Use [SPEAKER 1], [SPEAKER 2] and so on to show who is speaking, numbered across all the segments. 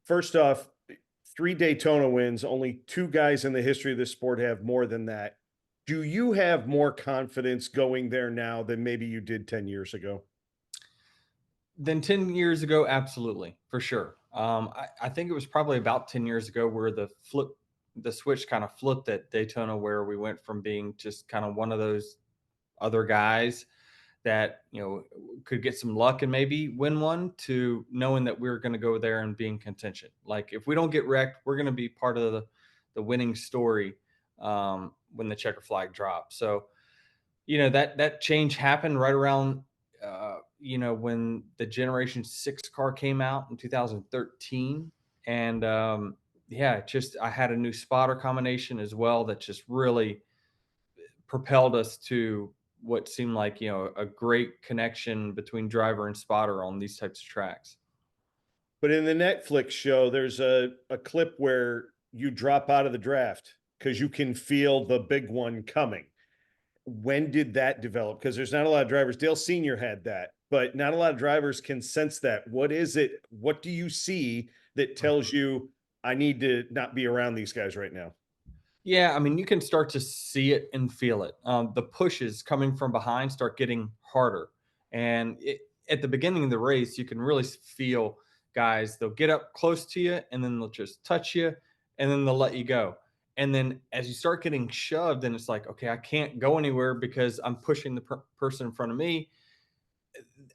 [SPEAKER 1] First off, 3 Daytona wins, only 2 guys in the history of this sport have more than that. Do you have more confidence going there now than maybe you did 10 years ago?
[SPEAKER 2] Then 10 years ago, absolutely, for sure. I think it was probably about 10 years ago where the switch kind of flipped at Daytona, where we went from being just kind of one of those other guys that, could get some luck and maybe win one, to knowing that we're going to go there and be in contention. Like, if we don't get wrecked, we're going to be part of the winning story when the checker flag drops. So, that change happened right around when the Generation 6 car came out in 2013. And yeah, just I had a new spotter combination as well that just really propelled us to what seemed like, a great connection between driver and spotter on these types of tracks.
[SPEAKER 1] But in the Netflix show, there's a clip where you drop out of the draft because you can feel the big one coming. When did that develop? Because there's not a lot of drivers. Dale Sr. had that, but not a lot of drivers can sense that. What is it? What do you see that tells you I need to not be around these guys right now?
[SPEAKER 2] Yeah, I mean, you can start to see it and feel it. The pushes coming from behind start getting harder. And at the beginning of the race, you can really feel guys, they'll get up close to you and then they'll just touch you and then they'll let you go. And then as you start getting shoved, and it's like, okay, I can't go anywhere because I'm pushing the person in front of me.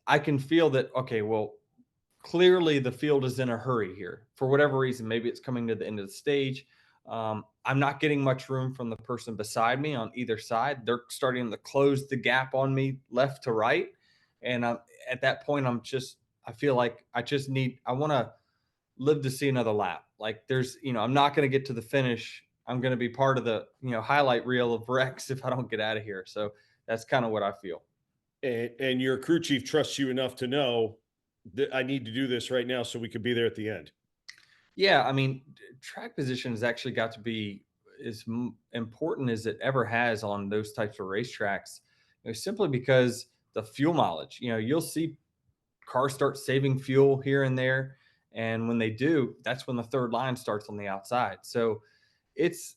[SPEAKER 2] I can feel that, okay, well, clearly the field is in a hurry here for whatever reason. Maybe it's coming to the end of the stage. I'm not getting much room from the person beside me on either side. They're starting to close the gap on me left to right. And at that point, I feel like I want to live to see another lap. Like, I'm not going to get to the finish. I'm going to be part of the, highlight reel of wrecks if I don't get out of here. So that's kind of what I feel.
[SPEAKER 1] And your crew chief trusts you enough to know that I need to do this right now so we could be there at the end.
[SPEAKER 2] Yeah, I mean, track position has actually got to be as important as it ever has on those types of racetracks, simply because the fuel mileage. You'll see cars start saving fuel here and there, and when they do, that's when the third line starts on the outside. So it's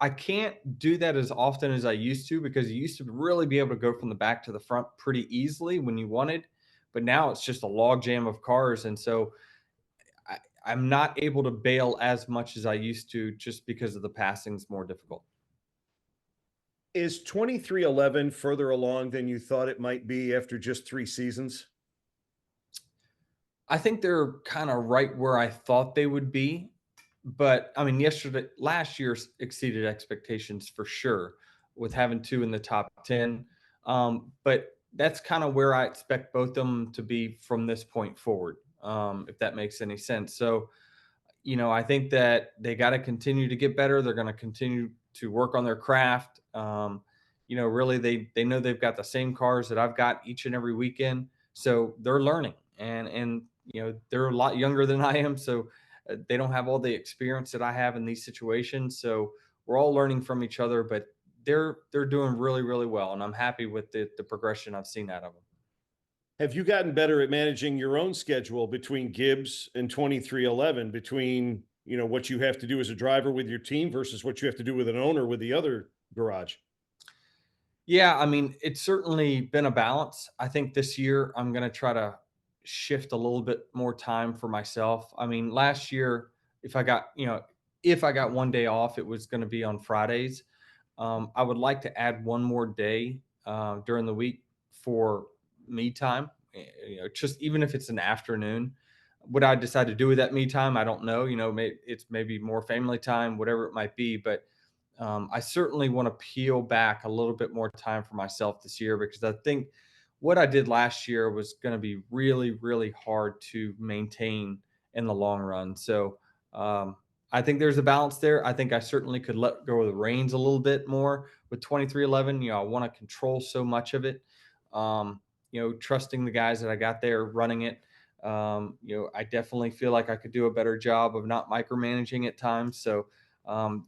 [SPEAKER 2] I can't do that as often as I used to, because you used to really be able to go from the back to the front pretty easily when you wanted, but now it's just a log jam of cars, and so I'm not able to bail as much as I used to, just because of the passing's more difficult.
[SPEAKER 1] Is 2311 further along than you thought it might be after just 3 seasons?
[SPEAKER 2] I think they're kind of right where I thought they would be. But I mean, last year exceeded expectations for sure, with having two in the top 10. But that's kind of where I expect both of them to be from this point forward, if that makes any sense. So, I think that they got to continue to get better. They're going to continue to work on their craft. Really, they know they've got the same cars that I've got each and every weekend, so they're learning, and they're a lot younger than I am, so they don't have all the experience that I have in these situations. So we're all learning from each other, but they're doing really, really well, and I'm happy with the progression I've seen out of them.
[SPEAKER 1] Have you gotten better at managing your own schedule between Gibbs and 2311, between, what you have to do as a driver with your team versus what you have to do with an owner with the other garage?
[SPEAKER 2] Yeah, I mean, it's certainly been a balance. I think this year I'm going to try to shift a little bit more time for myself. I mean, last year, if I got, if I got one day off, it was going to be on Fridays. I would like to add one more day during the week for me time. Just even if it's an afternoon. What I decide to do with that me time, I don't know. It's maybe more family time, whatever it might be. But I certainly want to peel back a little bit more time for myself this year, because I think what I did last year was going to be really, really hard to maintain in the long run. So I think there's a balance there. I think I certainly could let go of the reins a little bit more with 2311. I want to control so much of it. Trusting the guys that I got there running it. I definitely feel like I could do a better job of not micromanaging at times. So um,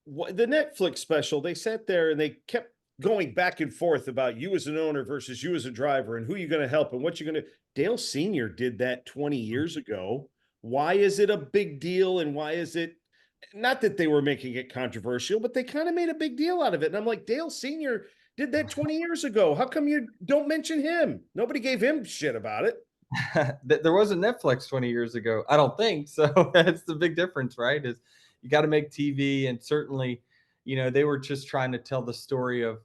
[SPEAKER 1] The Netflix special, they sat there and they kept going back and forth about you as an owner versus you as a driver and who you're going to help and what you're going to. Dale Sr. did that 20 years ago. Why is it a big deal? And why is it not that they were making it controversial, but they kind of made a big deal out of it? And I'm like, Dale Sr. did that 20 years ago. How come you don't mention him? Nobody gave him shit about it.
[SPEAKER 2] There wasn't Netflix 20 years ago. I don't think so. That's the big difference, right? Is you got to make TV, and certainly, they were just trying to tell the story of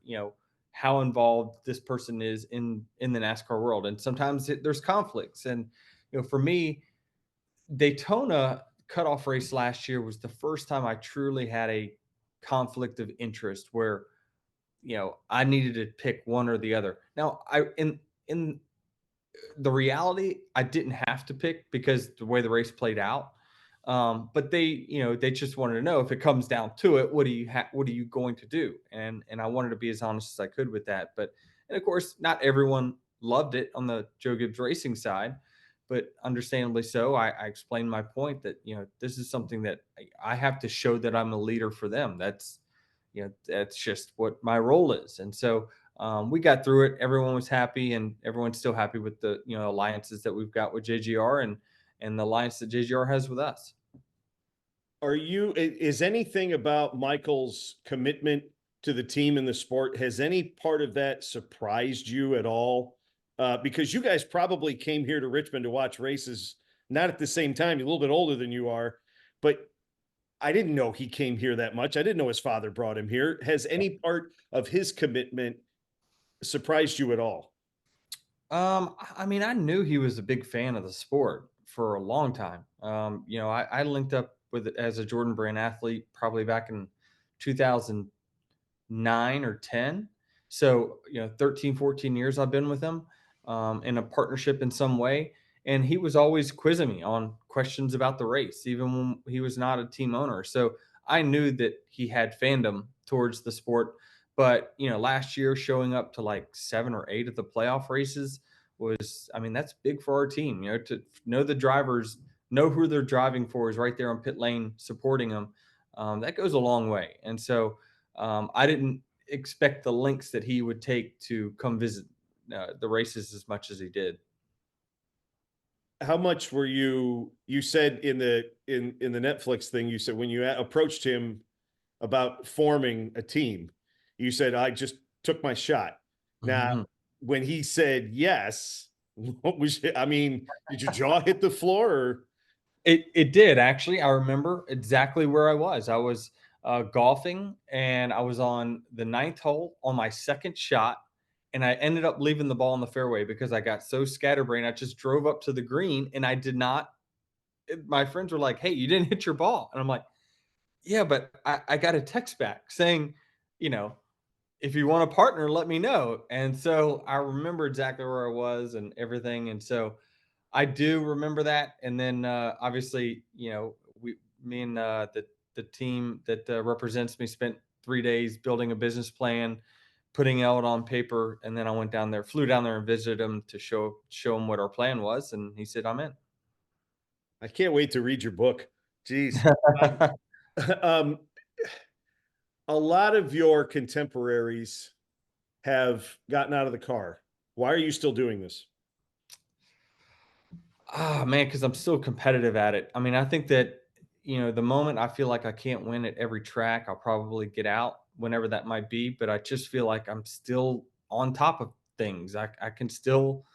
[SPEAKER 2] how involved this person is in the NASCAR world, and sometimes there's conflicts. And for me, Daytona cutoff race last year was the first time I truly had a conflict of interest where I needed to pick one or the other. Now, in the reality, I didn't have to pick because the way the race played out. But they just wanted to know if it comes down to it, what are you going to do? And I wanted to be as honest as I could with that. But and of course, not everyone loved it on the Joe Gibbs Racing side, but understandably so. I explained my point that this is something that I have to show that I'm a leader for them. That's just what my role is. And so we got through it. Everyone was happy, and everyone's still happy with the alliances that we've got with JGR and the alliance that JGR has with us.
[SPEAKER 1] Is anything about Michael's commitment to the team and the sport, has any part of that surprised you at all? Because you guys probably came here to Richmond to watch races, not at the same time. You're a little bit older than you are, but I didn't know he came here that much. I didn't know his father brought him here. Has any part of his commitment surprised you at all?
[SPEAKER 2] I mean, I knew he was a big fan of the sport for a long time. I linked up with it as a Jordan Brand athlete probably back in 2009 or 10. So, 13, 14 years I've been with him in a partnership in some way. And he was always quizzing me on questions about the race, even when he was not a team owner. So I knew that he had fandom towards the sport. But, last year showing up to like 7 or 8 of the playoff races was, I mean, that's big for our team, to know the drivers, know who they're driving for is right there on pit lane supporting them. That goes a long way. And so I didn't expect the links that he would take to come visit the races as much as he did.
[SPEAKER 1] How much were you said in the Netflix thing, you said when you approached him about forming a team, you said, I just took my shot. Now,
[SPEAKER 2] Mhm.
[SPEAKER 1] when he said yes, what was, I mean, did your jaw hit the floor or?
[SPEAKER 2] It did actually. I remember exactly where I was. I was golfing, and I was on the ninth hole on my second shot, and I ended up leaving the ball in the fairway because I got so scatterbrained. I just drove up to the green, and I did not. My friends were like, "Hey, you didn't hit your ball," and I'm like, "Yeah, but I got a text back saying, you know, if you want a partner, let me know." And so I remember exactly where I was and everything. And so I do remember that. And then obviously, me and the team that represents me spent 3 days building a business plan, putting it out on paper, and then I went down there, flew down there and visited him to show him what our plan was, and he said, "I'm in."
[SPEAKER 1] I can't wait to read your book. Jeez. Um, um, a lot of your contemporaries have gotten out of the car. Why are you still doing this?
[SPEAKER 2] Ah, man, because I'm still competitive at it. I mean, I think that, the moment I feel like I can't win at every track, I'll probably get out whenever that might be. But I just feel like I'm still on top of things. I can still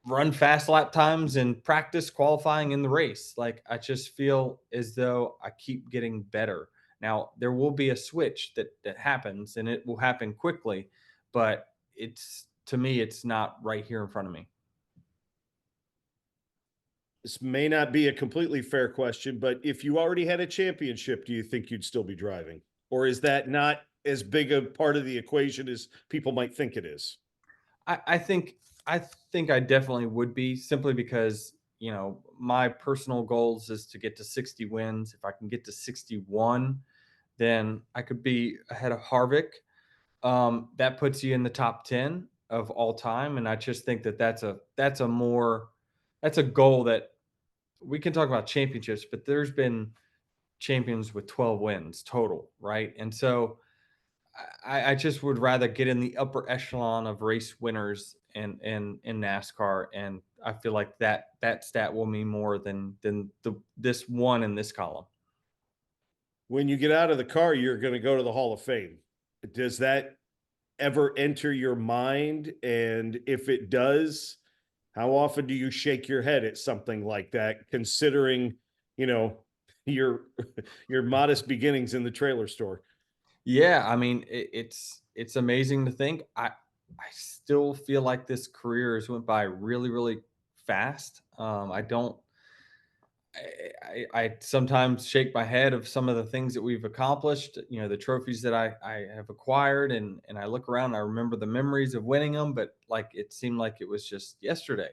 [SPEAKER 2] run fast lap times and practice qualifying in the race. Like, I just feel as though I keep getting better. Now, there will be a switch that happens, and it will happen quickly, but to me, it's not right here in front of me.
[SPEAKER 1] This may not be a completely fair question, but if you already had a championship, do you think you'd still be driving? Or is that not as big a part of the equation as people might think it is?
[SPEAKER 2] I think I definitely would be, simply because my personal goals is to get to 60 wins. If I can get to 61, then I could be ahead of Harvick. That puts you in the top 10 of all time, and I just think that that's a goal that we can talk about championships, but there's been champions with 12 wins total, right? And so I just would rather get in the upper echelon of race winners in NASCAR, and I feel like that stat will mean more than this one in this column.
[SPEAKER 1] When you get out of the car, you're going to go to the Hall of Fame. Does that ever enter your mind? And if it does, how often do you shake your head at something like that, considering, you know, your your modest beginnings in the trailer store?
[SPEAKER 2] Yeah, I mean, it's amazing to think. I still feel like this career has went by really, really fast. I don't. I sometimes shake my head of some of the things that we've accomplished. You know, the trophies that I have acquired, and I look around. And I remember the memories of winning them, but like it seemed like it was just yesterday.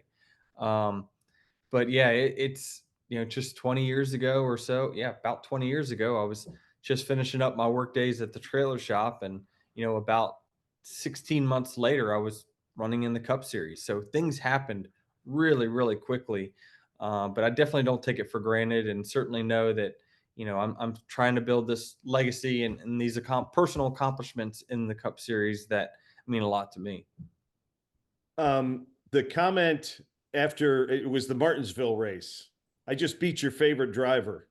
[SPEAKER 2] Um, but yeah, it's just 20 years ago or so. Yeah, about 20 years ago, I was just finishing up my work days at the trailer shop, and about 16 months later, I was running in the Cup Series. So things happened really, really quickly. But I definitely don't take it for granted, and certainly know that I'm trying to build this legacy and these personal accomplishments in the Cup Series that mean a lot to me.
[SPEAKER 1] The comment after it was the Martinsville race, I just beat your favorite driver.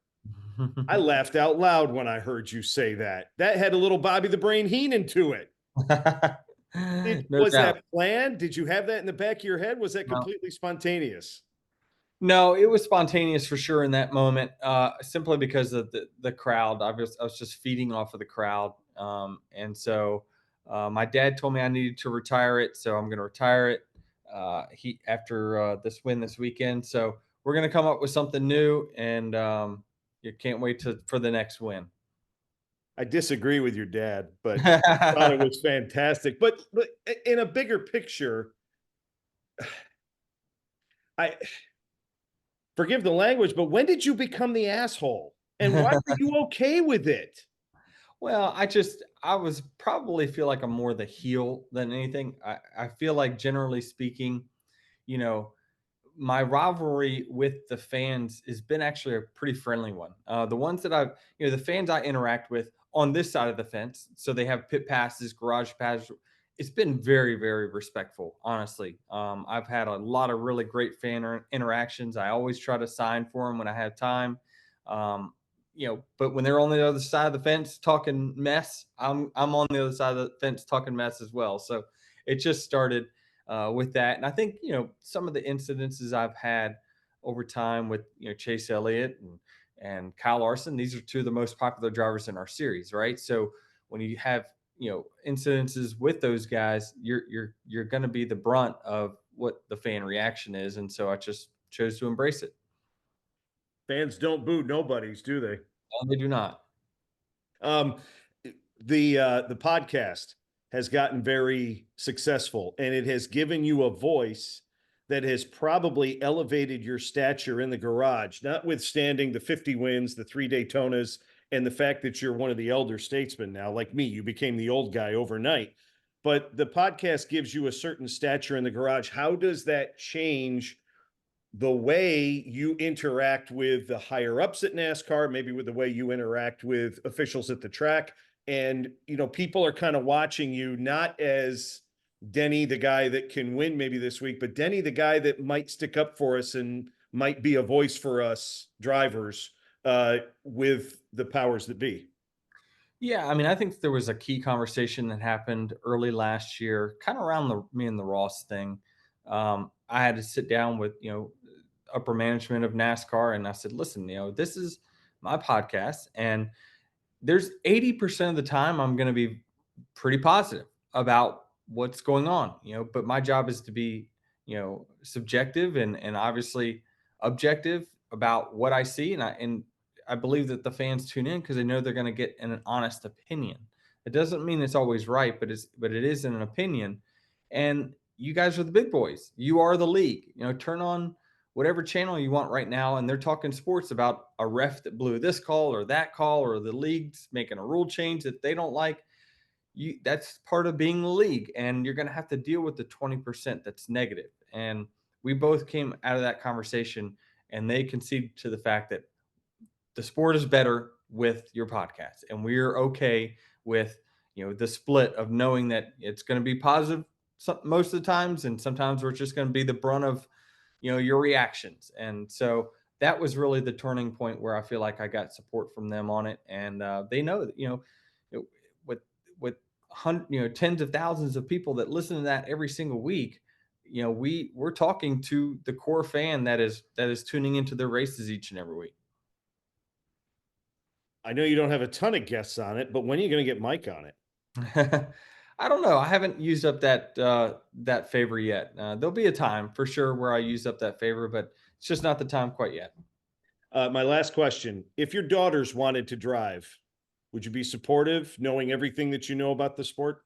[SPEAKER 1] I laughed out loud when I heard you say that. That had a little Bobby the Brain Heenan to it.
[SPEAKER 2] No
[SPEAKER 1] Was
[SPEAKER 2] doubt.
[SPEAKER 1] that planned? Did you have that in the back of your head? Was that
[SPEAKER 2] No.
[SPEAKER 1] completely spontaneous?
[SPEAKER 2] No, it was spontaneous for sure in that moment, simply because of the crowd. I was just feeding off of the crowd, and so my dad told me I needed to retire it, so I'm going to retire it. He after this win this weekend, so we're going to come up with something new, and you can't wait for the next win.
[SPEAKER 1] I disagree with your dad, but thought it was fantastic. But in a bigger picture, I forgive the language, but when did you become the asshole? And why were you okay with it?
[SPEAKER 2] Well, I was probably feel like I'm more the heel than anything. I feel like generally speaking, you know, my rivalry with the fans has been actually a pretty friendly one. The ones that the fans I interact with on this side of the fence, so they have pit passes, garage passes. It's been very, very respectful, honestly. I've had a lot of really great interactions. I always try to sign for them when I have time. Um, but when they're on the other side of the fence talking mess, I'm on the other side of the fence talking mess as well. So it just started with that. And I think, some of the incidences I've had over time with, Chase Elliott and Kyle Larson, these are two of the most popular drivers in our series, right? So when you have, incidences with those guys, you're going to be the brunt of what the fan reaction is. And so I just chose to embrace it.
[SPEAKER 1] Fans don't boo nobodies, do they?
[SPEAKER 2] And they do not.
[SPEAKER 1] Um, the podcast has gotten very successful, and it has given you a voice that has probably elevated your stature in the garage, notwithstanding the 50 wins, the 3 Daytonas, and the fact that you're one of the elder statesmen now, like me. You became the old guy overnight. But the podcast gives you a certain stature in the garage. How does that change the way you interact with the higher ups at NASCAR, maybe with the way you interact with officials at the track? And, people are kind of watching you not as Denny, the guy that can win maybe this week, but Denny, the guy that might stick up for us and might be a voice for us drivers with the powers that be.
[SPEAKER 2] Yeah, I mean, I think there was a key conversation that happened early last year, kind of around the me and the Ross thing. I had to sit down with upper management of NASCAR, and I said, "Listen, this is my podcast, and there's 80% of the time I'm going to be pretty positive about what's going on, but my job is to be, subjective and obviously objective about what I see. And I believe that the fans tune in because they know they're going to get an honest opinion. It doesn't mean it's always right, but it is an opinion. And you guys are the big boys. You are the league. Turn on whatever channel you want right now, and they're talking sports about a ref that blew this call or the league's making a rule change that they don't like. That's part of being the league, and you're going to have to deal with the 20% that's negative. And we both came out of that conversation, and they conceded to the fact that the sport is better with your podcast, and we're okay with the split of knowing that it's going to be positive most of the times, and sometimes we're just going to be the brunt of your reactions. And so that was really the turning point where I feel like I got support from them on it, and they know that it- with tens of thousands of people that listen to that every single week. We're talking to the core fan that is tuning into their races each and every week.
[SPEAKER 1] I know you don't have a ton of guests on it, but when are you going to get Mike on it?
[SPEAKER 2] I don't know. I haven't used up that favor yet. There'll be a time for sure where I use up that favor, but it's just not the time quite yet.
[SPEAKER 1] My last question: if your daughters wanted to drive, would you be supportive, knowing everything that you know about the sport?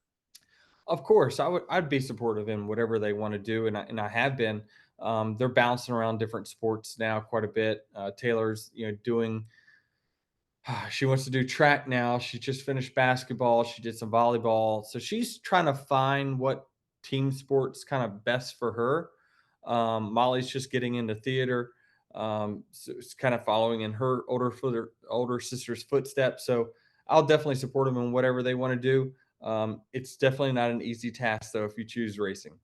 [SPEAKER 2] Of course, I'd be supportive in whatever they want to do, and I have been. They're bouncing around different sports now quite a bit. Taylor's doing. She wants to do track now. She just finished basketball. She did some volleyball, so she's trying to find what team sports kind of best for her. Molly's just getting into theater, so it's kind of following in her older sister's footsteps. So I'll definitely support them in whatever they want to do. It's definitely not an easy task, though, if you choose racing.